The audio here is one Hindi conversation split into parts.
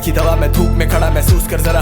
की दवा, मैं धूप में खड़ा महसूस कर जरा,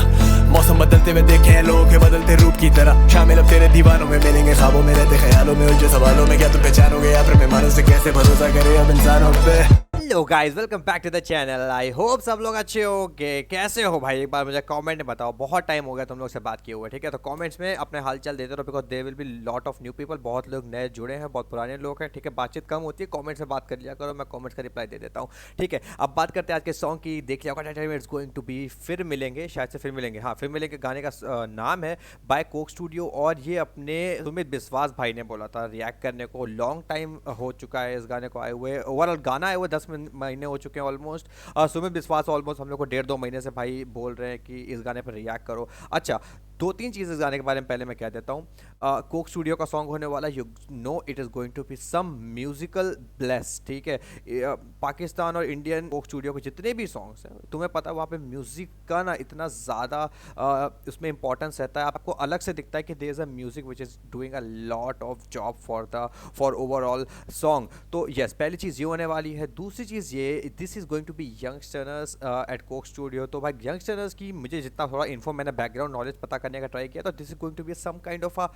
मौसम बदलते हुए देखे हैं लोगों के बदलते रूप की तरह। शामिल अब तेरे दीवानों में मिलेंगे, ख्वाबों में रहते ख्यालों में, उलझे सवालों में क्या तुम पहचानोगे या फिर मेहमानों से कैसे भरोसा करे अब इंसानों पे। Hello guys, welcome back to the channel. I hope सब लोग अच्छे होगे। कैसे हो भाई, एक बार मुझे कमेंट में बताओ। बहुत टाइम हो गया तुम लोग से बात किए हुए, ठीक है? तो कमेंट्स में अपने हालचाल देते रहो, because there will be lot of new people. बहुत लोग नए जुड़े हैं, बहुत पुराने लोग हैं, ठीक है? बातचीत कम होती है, कमेंट्स में बात कर लिया करो, मैं कमेंट्स का रिप्लाई दे देता हूँ, ठीक है? अब बात करते हैं आज के सॉन्ग की। देख लिया होगा इट्स गोइंग टू बी फिर मिलेंगे, शायद से फिर मिलेंगे। हाँ, फिर मिलेंगे गाने का नाम है बाय कोक स्टूडियो, और ये अपने सुमित बिस्वास भाई ने बोला था रिएक्ट करने को। लॉन्ग टाइम हो चुका है इस गाने को आए हुए, ओवरऑल गाना आए हुए 10 महीने हो चुके हैं ऑलमोस्ट। सुमित बिस्वास ऑलमोस्ट हम लोग को 1.5-2 महीने से भाई बोल रहे हैं कि इस गाने पर रिएक्ट करो। अच्छा, 2-3 चीज़ इस गाने के बारे में पहले मैं कह देता हूँ। कोक स्टूडियो का सॉन्ग होने वाला, you know it is going to be some musical bliss, ठीक है? पाकिस्तान और इंडियन कोक स्टूडियो के जितने भी सॉन्ग्स हैं, तुम्हें पता है वहाँ पे म्यूज़िक का ना इतना ज़्यादा उसमें इंपॉर्टेंस रहता है। आपको अलग से दिखता है कि there is a music which is doing a lot of job for overall song. तो यस, पहली चीज़ ये होने वाली है। दूसरी चीज़ ये, this is going to be youngsters at Coke Studio. तो भाई यंगस्टर्स की मुझे जितना थोड़ा इन्फो, मैंने बैकग्राउंड नॉलेज पता करने का ट्राई किया, तो this is going to be some kind of a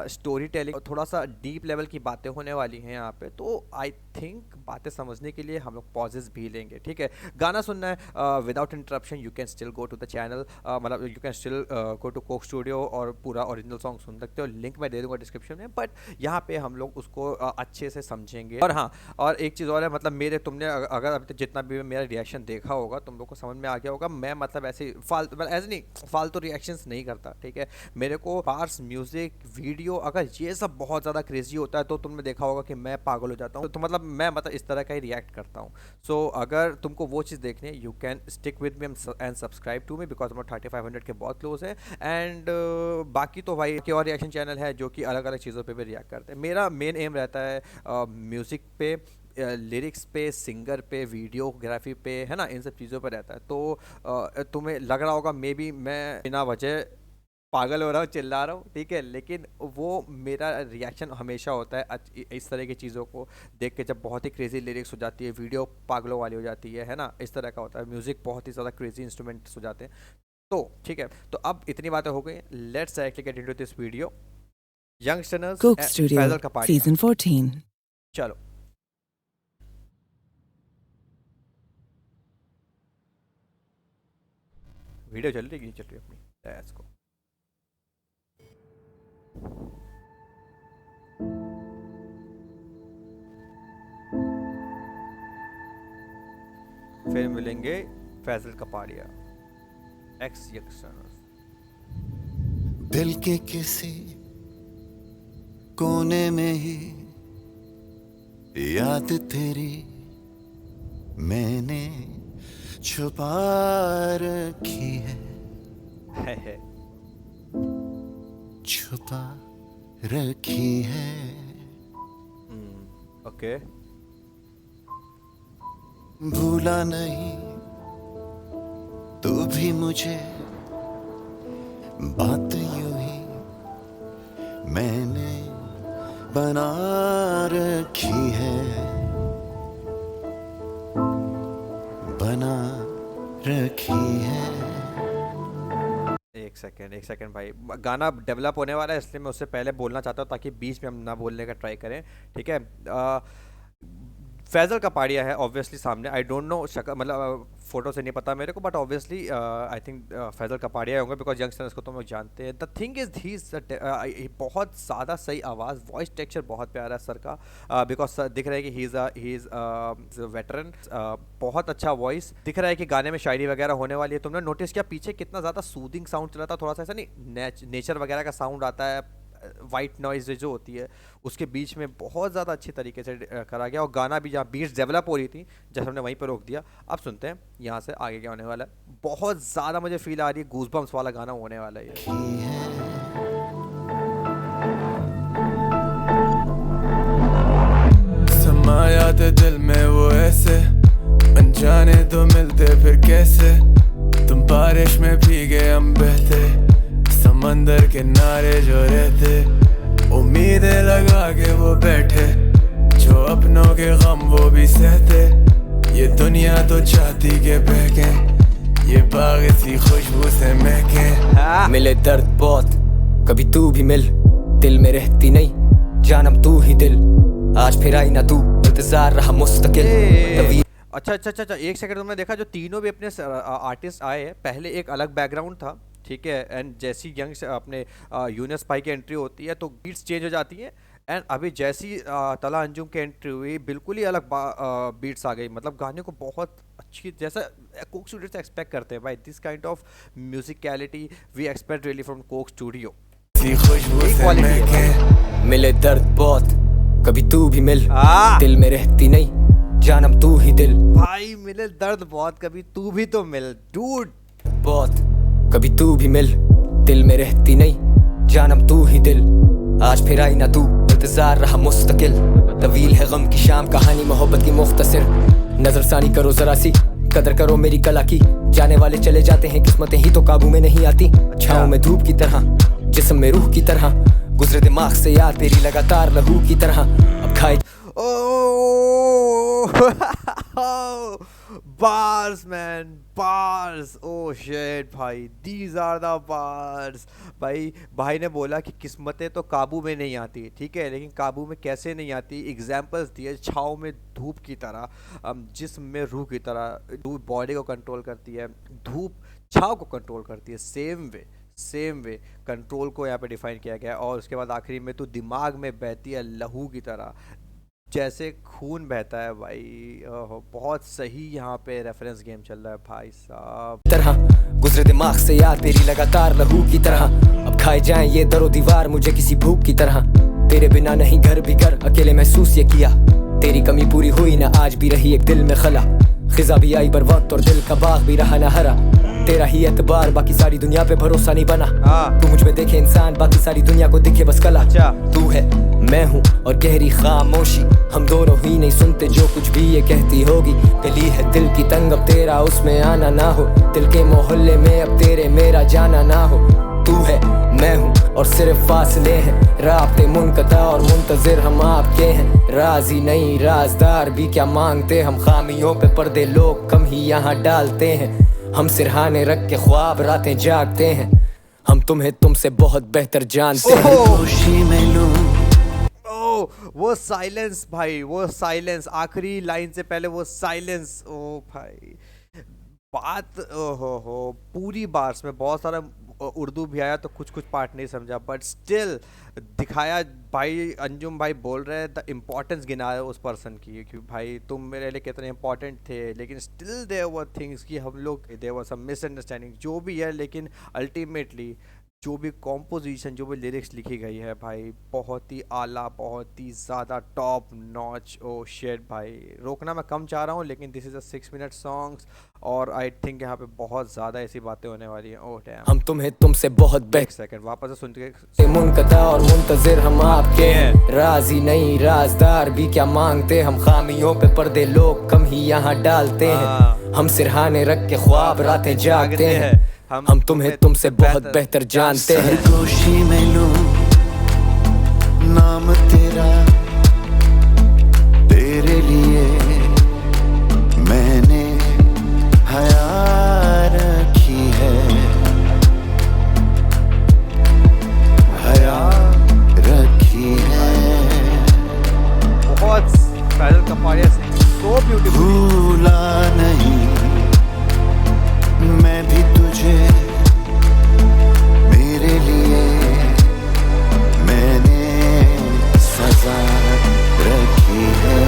story telling, थोड़ा सा डीप लेवल की बातें होने वाली हैं यहाँ पे। तो आई थिंक बातें समझने के लिए हम लोग पॉजेस भी लेंगे, ठीक है? गाना सुनना है without interruption, you can still go to the channel, मतलब you can still go to Coke Studio और पूरा ओरिजिनल सॉन्ग सुन सकते हो। लिंक मैं दे दूंगा डिस्क्रिप्शन में, बट यहाँ पे हम लोग उसको अच्छे से समझेंगे। और हाँ, और एक चीज़ और है, मतलब तुमने अगर अभी तक जितना भी मेरा रिएक्शन देखा होगा, तुम लोग को समझ में आ गया होगा, मैं मतलब ऐसे फालतू रिएक्शंस नहीं करता, ठीक है? मेरे को पार्स, म्यूजिक, वीडियो, अगर ये सब बहुत ज़्यादा क्रेजी होता है तो तुमने देखा होगा कि मैं पागल हो जाता हूँ। तो मतलब मैं इस तरह का ही रिएक्ट करता हूँ। सो अगर तुमको वो चीज़ देखनी है, you can stick with me and subscribe to me, because हम 3500 के बहुत क्लोज है। एंड बाकी तो भाई के और रिएक्शन चैनल है जो कि अलग अलग चीज़ों पर भी रिएक्ट करते हैं। मेरा मेन एम रहता है म्यूज़िक पे, लिरिक्स पे, सिंगर पे, वीडियोग्राफी पे, है ना? इन सब चीज़ों पर रहता है। तो तुम्हें लग रहा होगा मे बी मैं बिना वजह पागल हो रहा हूँ, चिल्ला रहा हूँ, ठीक है? लेकिन वो मेरा रिएक्शन हमेशा होता है इस तरह की चीज़ों को देख के, जब बहुत ही क्रेजी लिरिक्स हो जाती है, वीडियो पागलों वाली हो जाती है ना? इस तरह का होता है। म्यूज़िक बहुत ही ज़्यादा क्रेजी इंस्ट्रूमेंट्स हो जाते हैं। तो ठीक है, तो अब इतनी बातें हो गई, let's directly get into this video. Youngsters, Coke Studio Faisal Kapadia, season 14। चलो। वीडियो चल रही है अपनी, लेट्स गो। फिर मिलेंगे फैजल कपाड़िया, एक्स यंगस्टर्स। दिल के किसी कोने में ही याद तेरी मैंने छुपा रखी है, छुपा रखी है। ओके, भूला नहीं तू भी मुझे, बात यूं ही मैंने बना रखी है, बना रखी है। एक सेकेंड भाई, गाना डेवलप होने वाला है, इसलिए मैं उससे पहले बोलना चाहता हूँ ताकि बीच में हम ना बोलने का ट्राई करें, ठीक है? फैजल कपाड़िया है ऑब्वियसली सामने। आई डोंट नो शक्ल, मतलब फोटो से नहीं पता मेरे को, but obviously I think Faisal Kapadia होंगे, बिकॉज यंगस्टर्स को तो हम जानते हैं। द थिंग इज ही बहुत ज़्यादा सही आवाज़, वॉइस टेक्सचर बहुत प्यारा है सर का, बिकॉज दिख रहा है कि ही इज़ वेटरन। बहुत अच्छा वॉइस दिख रहा है कि गाने में शायरी वगैरह होने वाली है। तुमने नोटिस किया पीछे कितना ज़्यादा सूदिंग साउंड चला था, थोड़ा सा ऐसा नहीं नेचर वगैरह का साउंड आता है, वाइट नॉइज जो होती है उसके बीच में बहुत ज़्यादा अच्छी तरीके से करा गया। और गाना भी जहाँ बीट्स डेवलप हो रही थी, जैसे हमने वहीं पर रोक दिया। अब सुनते हैं यहाँ से आगे क्या होने वाला है। बहुत ज़्यादा मुझे फील आ रही है, गूज़बम्प्स वाला गाना होने वाला है ये। समाया थे दिल में वो ऐसे, अनजाने तो मिलते फिर कैसे, तुम बारिश में भीगे हम बहते, समंदर किनारे जो रहते, उम्मीदें लगा के वो बैठे, जो अपनों के गम वो भी सहते। ये दुनिया तो चाहती के बहके, ये बाग सी खुशबू से महके। हाँ। मिले दर्द बहुत, कभी तू भी मिल, दिल में रहती नहीं जानम तू ही दिल, आज फिर आई ना तू, इंतजार रहा मुस्तकिल। अच्छा, एक सेकंड, तुमने देखा जो तीनों भी अपने आर्टिस्ट आए हैं, पहले एक अलग बैकग्राउंड था, ठीक है, एंड जैसी यंग से अपने यूनिस भाई की एंट्री होती है तो बीट्स चेंज हो जाती हैं, एंड अभी जैसी तला अंजुम की एंट्री हुई बिल्कुल ही अलग बीट्स आ गई। मतलब गाने को बहुत अच्छी, जैसा कोक स्टूडियो से एक्सपेक्ट करते हैं भाई, this kind of musicality we expect really from Coke Studio. Quality है। मिले दर्द बहुत, कभी तू भी मिल, हाँ। दिल में रहती नहीं जानम तू ही दिल, भाई मिले दर्द बहुत, कभी तू भी तो मिल डूड। बहुत, कभी तू भी मिल, दिल में रहती नहीं जानम तू ही दिल, आज फिर आई ना तू, इंतजार रहा मुस्तकिल। तवील है गम की शाम, कहानी मोहब्बत की मुख्तसर, नजरसानी करो जरा सी, कदर करो मेरी कला की, जाने वाले चले जाते हैं, किस्मतें ही तो काबू में नहीं आती। छाँव में धूप की तरह, जिस्म में रूह की तरह, गुजरे दिमाग से याद तेरी लगातार लहू की तरह, अब खाए। Bars man, bars, oh shit भाई, these are the bars। भाई ने बोला कि किस्मतें तो काबू में नहीं आती, ठीक है, लेकिन काबू में कैसे नहीं आती, एग्जाम्पल्स दिए, छाँव में धूप की तरह, जिस्म में रूह की तरह, धूप बॉडी को कंट्रोल करती है, धूप छाँव को कंट्रोल करती है, सेम वे कंट्रोल को यहाँ पे डिफाइन किया गया है। और उसके बाद आखिरी में तो दिमाग में बहती है लहू की तरह, जैसे खून बहता है भाई। बहुत सही यहाँ पे रेफरेंस गेम चल रहा है भाई साहब। तरह गुजरे दिमाग से याद तेरी लगातार लहू की तरह, अब खाए जाएं ये दरो दीवार मुझे किसी भूख की तरह, तेरे बिना नहीं घर भी घर, अकेले महसूस ये किया, तेरी कमी पूरी हुई ना, आज भी रही एक दिल में खला, खिजा भी आई बर वक्त और दिल का बाग भी रहा ना हरा, तेरा ही एतबार, बाकी सारी दुनिया पे भरोसा नहीं बना। तू मुझ में देखे इंसान, बाकी सारी दुनिया को दिखे बस कला। तू है मैं हूँ और गहरी खामोशी, हम दोनों ही नहीं सुनते जो कुछ भी ये कहती होगी, गली है दिल की तंग, अब तेरा उसमें आना ना हो, दिल के मोहल्ले में अब तेरे मेरा जाना ना हो। तू है मैं हूँ और सिर्फ फासले हैं, राब्ते मुनक़ता और मुंतज़िर हम आपके हैं, राज़ी नहीं राज़दार भी क्या मांगते, हम खामियों पे पर्दे लोग कम ही यहाँ डालते हैं, हम सिरहाने रख के ख्वाब रातें जागते हैं, हम तुम्हें तुमसे बहुत बेहतर जानते हैं। खुशी में लूं वो साइलेंस भाई, वो साइलेंस, आखिरी लाइन से पहले वो साइलेंस, ओ भाई बात, हो पूरी बार्स में बहुत सारा उर्दू भी आया तो कुछ पार्ट नहीं समझा, बट स्टिल दिखाया भाई। अंजुम भाई बोल रहे हैं द इम्पोर्टेंस गिना है उस पर्सन की, कि भाई तुम मेरे लिए कितने इंपॉर्टेंट थे, लेकिन स्टिल देयर वर थिंग्स कि हम लोग, देयर वर सम मिसअंडरस्टैंडिंग, जो भी है, लेकिन अल्टीमेटली जो भी कॉम्पोजिशन, जो भी लिरिक्स लिखी गई है भाई, बहुत ही आला, बहुत ही ज़्यादा टॉप नॉच। ओ शेट भाई, रोकना मैं कम चाह रहा हूँ, लेकिन this is a 6 minute songs, और आई थिंक यहाँ पे बहुत ज़्यादा ऐसी बातें होने वाली हैं। ओह डैम, हम तुम्हें तुमसे बहुत बेहतर, सेकंड वापस से सुन के, मुनक़ता और मुंतज़िर हम आपके हैं, राज़ी नहीं राज़दार भी क्या मांगते, हम खामियों पे पर्दे लोग कम ही यहाँ डालते हैं, हम सिरहाने रख के ख्वाब रातें जागते हैं, हम तुम्हें तुमसे बहुत बेहतर जानते हैं। सरगोशी में लूं नाम तेरा, तेरे लिए मैंने हया रखी है, हया रखी है, बहुत स्पेशल कपाड़िया से, सो ब्यूटीफुल। भूला नहीं मैं भी तुझे, मेरे लिए मैंने सजा रखी है।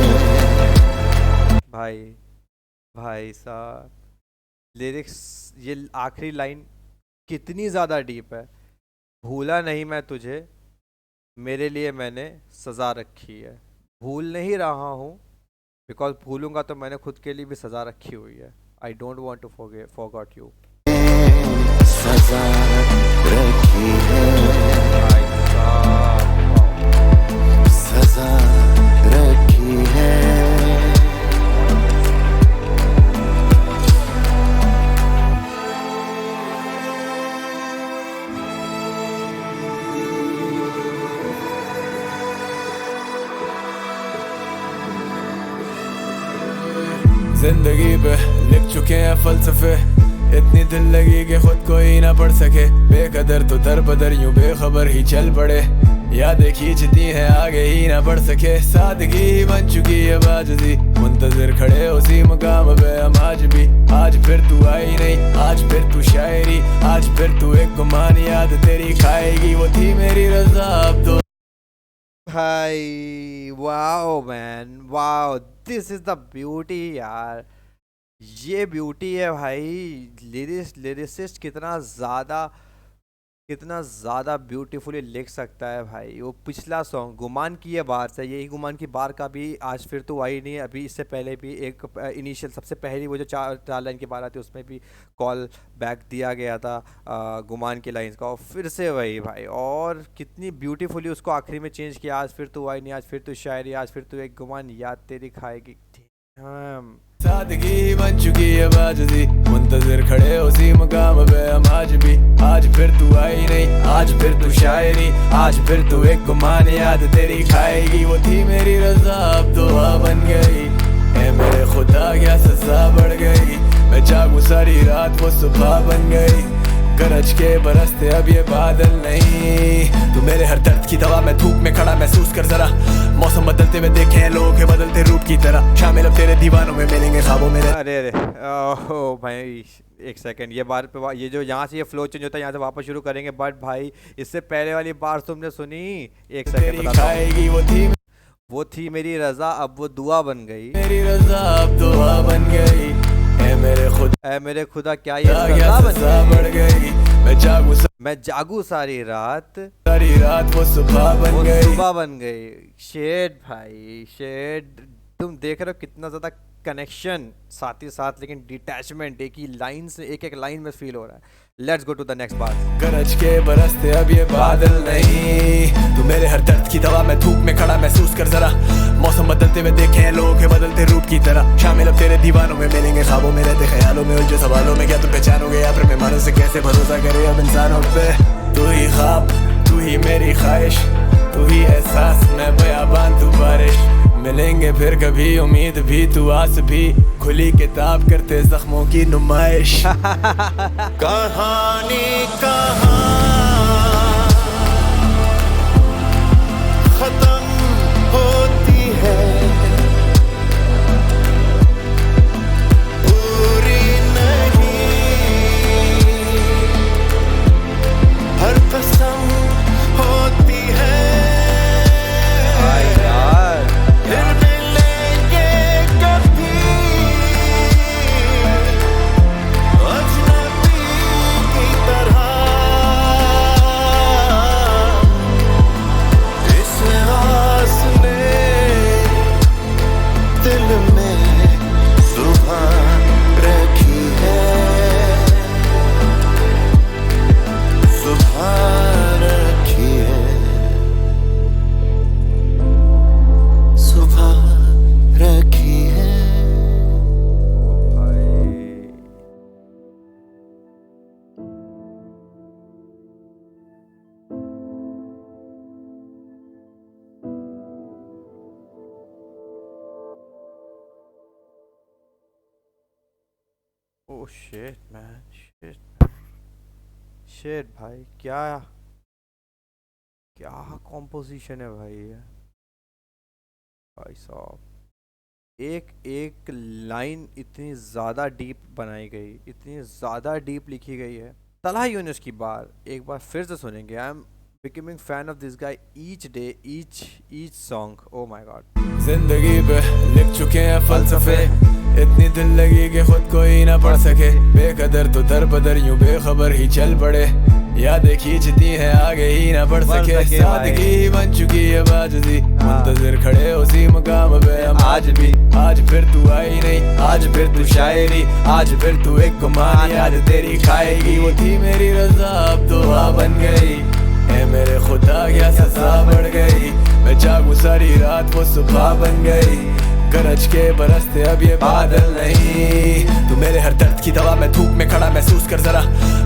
भाई साहब, लिरिक्स, ये आखिरी लाइन कितनी ज़्यादा डीप है। भूला नहीं मैं तुझे, मेरे लिए मैंने सज़ा रखी है। भूल नहीं रहा हूँ, बिकॉज भूलूंगा तो मैंने खुद के लिए भी सज़ा रखी हुई है। I don't want to forgot you. सजा रखी है, सजा रखी है। जिंदगी पे लिख चुके हैं फलसफे, इतनी दिल लगी कि खुद को ही ना पढ़ सके, बेकदर तो दर बदर यूं बेखबर ही चल पड़े, यादें खींचती हैं आगे ही ना बढ़ सके, सादगी ही बन चुकी है बाजुजी, मुंतजिर खड़े उसी मुकाम पे हम आज भी, आज फिर तू आई नहीं, आज फिर तू शायरी, आज फिर तू एक गुमान याद तेरी खाएगी, वो थी मेरी रजा अब तो भाई wow man wow, this is the beauty यार, ये ब्यूटी है भाई। लिरिसिस्ट कितना ज़्यादा ब्यूटीफुली लिख सकता है भाई। वो पिछला सॉन्ग गुमान की है बार से, यही गुमान की बार का भी आज फिर तो आई नहीं, अभी इससे पहले भी एक इनिशियल सबसे पहली वो जो चार लाइन की बार आती है उसमें भी कॉल बैक दिया गया था गुमान की लाइंस का, और फिर से वही भाई, और कितनी ब्यूटीफुली उसको आखिरी में चेंज किया, आज फिर तो आई नहीं, आज फिर तो शायरी, आज फिर तो एक गुमान याद तेरी खाएगी। सादगी बन चुकी है बाजुजी, मुंतजिर खड़े उसी मुकाम पे हम आज भी, आज फिर तू आई नहीं, आज फिर तू शायरी, आज फिर तू एक गुमान याद तेरी खाएगी, वो थी मेरी रजा अब दुआ बन गई, ऐ मेरे खुदा क्या सजा बढ़ गई, मैं जागूं सारी रात वो सुबह बन गई, गरज के बरसते अब ये बादल नहीं, तू मेरे हर दर्द की दवा, मैं धूप में खड़ा महसूस कर जरा, मौसम बदलते हुए देखे हैं लोगों के बदलते रूप की तरह, शामिल अब तेरे दीवानों में मिलेंगे ख्वाबों में। अरे ओह भाई एक सेकंड, ये बार पे ये जो यहाँ से ये फ्लो चेंज होता है, यहाँ से वापस शुरू करेंगे, बट भाई इससे पहले वाली बार तुमने सुनी, एक सेकंड खाएगी वो थी मेरी रजा अब वो दुआ बन गई, मेरी रजा अब दुआ बन गई, ऐ मेरे खुदा क्या ये सजा बढ़ गई, मैं जागू सारी रात वो सुबह बन गई। शेड भाई शेड, तुम देख रहे हो कितना ज़्यादा कनेक्शन साथ ही साथ, लेकिन डिटैचमेंट एक ही लाइन से एक लाइन में फील हो रहा है। Let's go to the next bar. गरज के बरसते अब ये बादल नहीं, तू मेरे हर दर्द की दवा, मैं धूप में खड़ा महसूस कर जरा, मौसम बदलते हुए देखे हैं लोगों के बदलते रूप की तरह, शामिल अब तेरे दीवानों में मिलेंगे ख्वाबों में रहते ख्यालों में उलझे सवालों में, क्या तुम पहचानोगे या फिर मेहमानों से कैसे भरोसा करे अब इंसानों पे, तू ही ख्वाब तू ही मेरी ख्वाहिश, तू ही एहसास मैं बयाबान तू बारिश, मिलेंगे फिर कभी उम्मीद भी तू आस भी, खुली किताब करते जख्मों की नुमाइश। कहानी कहाँ खत्म होती है, पूरी नहीं, हर कसम होती है, फिर मिलेंगे कभी अजनबी की तरह, इस आस ने दिल में सुबह रखी है, सुबह रखी है, सुबह रखी है। ओह शिट मैन, शिट भाई, क्या कॉम्पोजिशन है भाई ये, भाई साहब एक लाइन इतनी ज़्यादा डीप बनाई गई, इतनी ज़्यादा डीप लिखी गई है। तलहा यूनुस की बार एक बार फिर से सुनेंगे। I am becoming fan of this guy each day each song. Oh my God. जिंदगी पे लिख चुके हैं फलसफे, इतनी दिल लगी कि खुद को ही ना पढ़ सके, बेकदर तो दर बदर यूं बेखबर ही चल पड़े, यादें खींचती हैं आगे ही ना बढ़ सके, सादगी बन चुकी है बाजुजी, मुंतजिर खड़े उसी मुकाम पे हम आज भी, आज फिर तू आई नहीं, आज फिर तू शायरी, आज फिर तू एक गुमान याद तेरी खाएगी, वो थी मेरी रजा अब दुआ बन गई, ऐ मेरे खुदा क्या सजा बढ़ गई, मैं जागूं सारी रात वो सुबह बन गई, गरज के बरसते अब ये बादल नहीं, तू मेरे हर दर्द की दवा, मैं धूप में खड़ा महसूस कर जरा,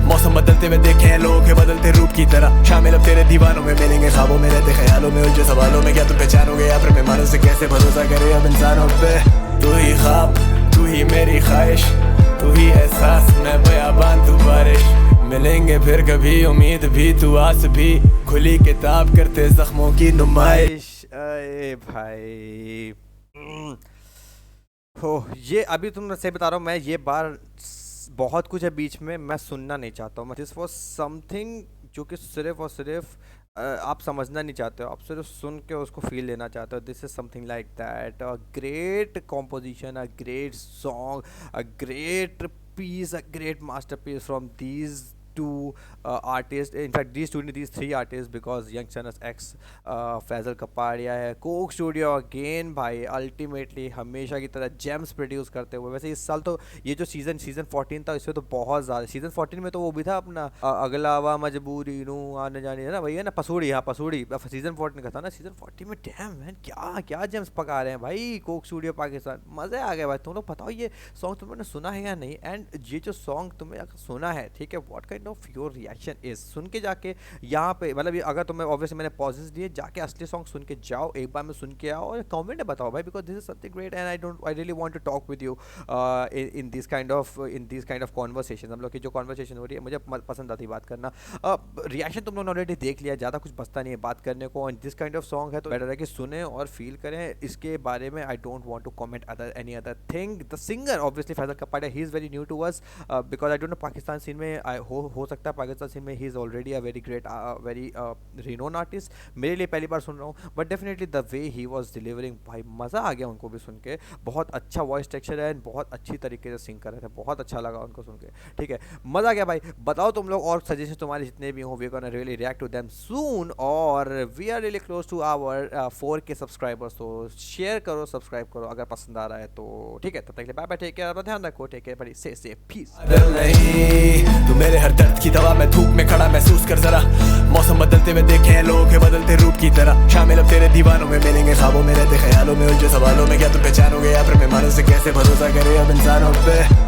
मौसम बदलते हुए देखे हैं लोगों के बदलते रूप की तरह, शामिल अब तेरे दीवानों में मिलेंगे ख्वाबों में रहते ख्यालों में उलझे सवालों में, क्या तुम पहचानोगे या फिर मेहमानों से कैसे भरोसा करे अब इंसानों पे, तू ही ख्वाब तू ही मेरी ख्वाहिश, तू ही एहसास मैं बयाबान मिलेंगे फिर कभी, उम्मीद भी तू आस भी, खुली किताब करते जख्मों की नुमाइश। अरे भाई हो, ये अभी तुम से बता रहा हूँ मैं, ये बार बहुत कुछ है बीच में, मैं सुनना नहीं चाहता हूँ। दिस वॉज समथिंग जो कि सिर्फ और सिर्फ आप समझना नहीं चाहते हो, आप सिर्फ सुन के उसको फील लेना चाहते हो। This is something like that, a great composition, a great song, a great piece, a great masterpiece from these two artists. In fact, these three artists, because Young Channels X, Faisal Kapadia है, कोक स्टूडियो अगेन भाई अल्टीमेटली हमेशा की तरह जेम्स प्रोड्यूस करते हुए। वैसे इस साल तो ये जो सीज़न 14 था, इसमें तो बहुत ज़्यादा, सीज़न 14 में तो वो भी था अपना अगलावा मजबूरी नू आने जाने है ना, वही है ना, पसूड़ी। हाँ पसूड़ी सीज़न 14 का था ना। सीज़न 14 में डैम मैन क्या जेम्स पका रहे हैं भाई कोक स्टूडियो पाकिस्तान। मज़े आ गए भाई। तुम लोग बताओ ये सॉन्ग तुमने सुना है या नहीं, एंड ये जो सॉन्ग तुमने सुना है, ठीक है, what kind of your reaction is. सुन के जाके यहाँ पे मतलब ये अगर तुम्हें ऑब्वियसली मैंने पॉजेस दिए, जाके असली सॉन्ग सुन के जाओ, एक बार में सुन के आओ और कमेंट में बताओ भाई, because this is something great and I really want to talk with you in this kind of conversation. हम लोग की जो कॉन्वर्सेशन हो रही है, मुझे पसंद आती है बात करना। रिएक्शन तुम लोगों ने ऑलरेडी देख लिया, ज़्यादा कुछ बचता नहीं है बात करने को। And this kind of song है तो बेटर है कि सुने और फील करें इसके बारे में। I don't want to comment any other thing. The singer obviously Faisal Kapadia, he is very new to us because I don't know Pakistan scene में हो सकता है, पाकिस्तान सीन में he is already a very great very renown artist. मेरे लिए पहली बार सुन रहा हूँ, but definitely the way he was delivering भाई मज़ा आ गया उनको भी सुन के। बहुत अच्छा वॉइस टेक्सचर है, बहुत अच्छी तरीके से सिंग कर रहे थे, बहुत अच्छा लगा उनको सुन के। ठीक है, मज़ा आ गया भाई। बताओ तुम लोग और सजेशन तुम्हारे जितने भी हो, we gonna really react to them soon, और we are really close to our 4K subscribers. तो शेयर करो, सब्सक्राइब करो अगर पसंद आ रहा है तो। ठीक है, तब तक के लिए बाय बाय, टेक केयर, अपना ध्यान रखो, टेक केयर बड़ी, से पीस। नहीं तू मेरे हर दर्द की दवा, मैं धूप में खड़ा महसूस कर जरा, मौसम बदलते हुए देखे हैं लोगों के बदलते रूप की तरह। शामिल अब तेरे दीवानों में मिलेंगे, ख्वाबों में रहते ख्यालों में उलझे सवालों में, क्या तुम पहचानोगे या फिर मेहमानों से कैसे भरोसा करे अब इंसानों पे।